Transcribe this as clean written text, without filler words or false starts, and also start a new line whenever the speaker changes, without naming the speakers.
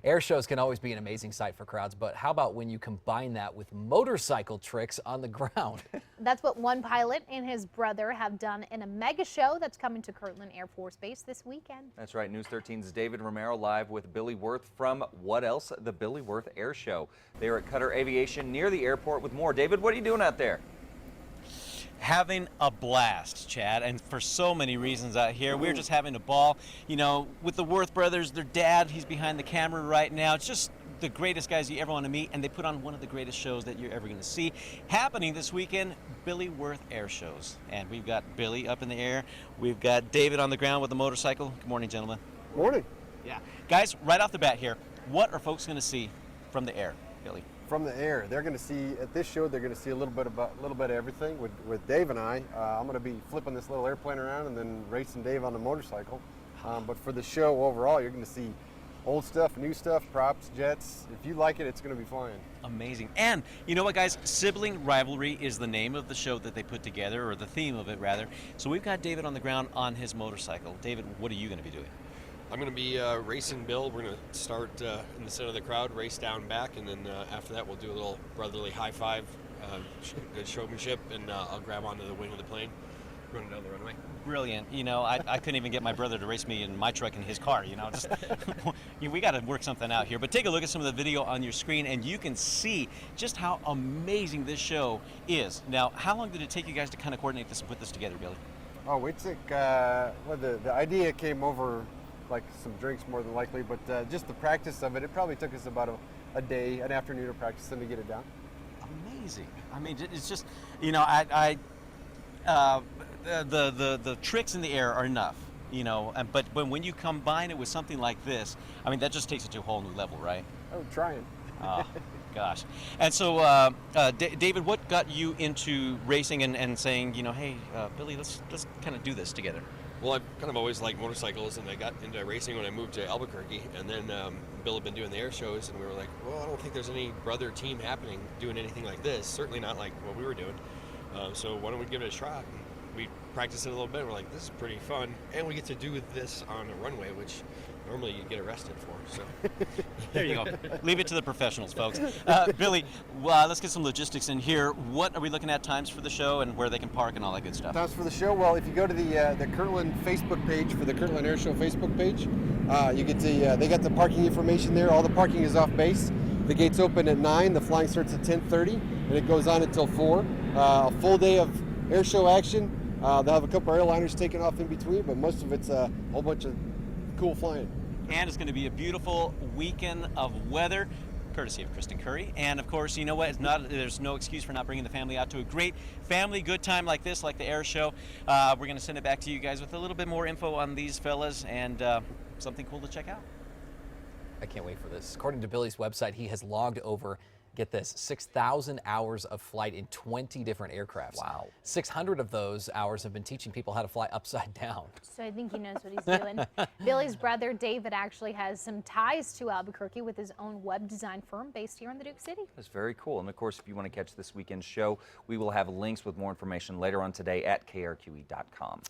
Air shows can always be an amazing sight for crowds, but how about when you combine that with motorcycle tricks on the ground?
That's what one pilot and his brother have done in a mega show that's coming to Kirtland Air Force Base this weekend.
That's right. News 13's David Romero live with Billy Werth from What Else? The Billy Werth Airshow. They are at Cutter Aviation near the airport with more. David, what are you doing out there?
Having a blast, Chad, and for so many reasons out here. We're just having a ball. You know, with the Werth brothers, their dad, he's behind the camera right now. It's just the greatest guys you ever want to meet, and they put on one of the greatest shows that you're ever going to see. Happening this weekend, Billy Werth Airshows. And we've got Billy up in the air. We've got David on the ground with the motorcycle. Good morning, gentlemen.
Morning.
Yeah. Guys, right off the bat here, what are folks going to see from the air, Billy?
From the air, they're going to see at this show. They're going to see a little bit of everything. With Dave and I'm going to be flipping this little airplane around and then racing Dave on the motorcycle. But for the show overall, you're going to see old stuff, new stuff, props, jets. If you like it, it's going to be flying.
Amazing. And you know what, guys? Sibling Rivalry is the name of the show that they put together, or the theme of it, rather. So we've got David on the ground on his motorcycle. David, what are you going to be doing?
I'm going to be racing Bill. We're going to start in the center of the crowd, race down back, and then after that we'll do a little brotherly high five, good showmanship, and I'll grab onto the wing of the plane, run down the runway.
Brilliant. You know, I couldn't even get my brother to race me in my truck in his car, you know. Just, we got to work something out here. But take a look at some of the video on your screen, and you can see just how amazing this show is. Now, how long did it take you guys to kind of coordinate this and put this together, Billy?
Oh, we took, well, the idea came over like some drinks more than likely, but just the practice of it, it probably took us about a day, an afternoon of practice to get it down.
Amazing. I mean, it's just, you know, the tricks in the air are enough, you know, but when you combine it with something like this, I mean, that just takes it to a whole new level, right?
Oh, trying.
Oh, gosh. And so, David, what got you into racing and saying, you know, hey, Billy, let's kind of do this together?
Well, I've kind of always liked motorcycles, and I got into racing when I moved to Albuquerque, and then Bill had been doing the air shows, and we were like, well, I don't think there's any brother team happening doing anything like this, certainly not like what we were doing, so why don't we give it a shot? And we practiced it a little bit, and we're like, this is pretty fun, and we get to do this on a runway, which normally you get arrested for, so.
There you go. Leave it to the professionals, folks. Billy, let's get some logistics in here. What are we looking at, times for the show and where they can park and all that good stuff?
Times for the show, well, if you go to the Kirtland Facebook page, for the Kirtland Airshow Facebook page, you get to, they got the parking information there. All the parking is off base. The gates open at 9, the flying starts at 10:30, and it goes on until 4. A full day of airshow action. They'll have a couple airliners taking off in between, but most of it's a whole bunch of cool flying.
And it's going to be a beautiful weekend of weather, courtesy of Kristen Curry. And of course, you know what? There's no excuse for not bringing the family out to a great family good time like this, like the air show. We're going to send it back to you guys with a little bit more info on these fellas and something cool to check out.
I can't wait for this. According to Billy's website, he has logged over, get this, 6,000 hours of flight in 20 different aircrafts. Wow. 600 of those hours have been teaching people how to fly upside down.
So I think he knows what he's doing. Billy's brother, David, actually has some ties to Albuquerque with his own web design firm based here in the Duke City.
That's very cool. And of course, if you want to catch this weekend's show, we will have links with more information later on today at krqe.com.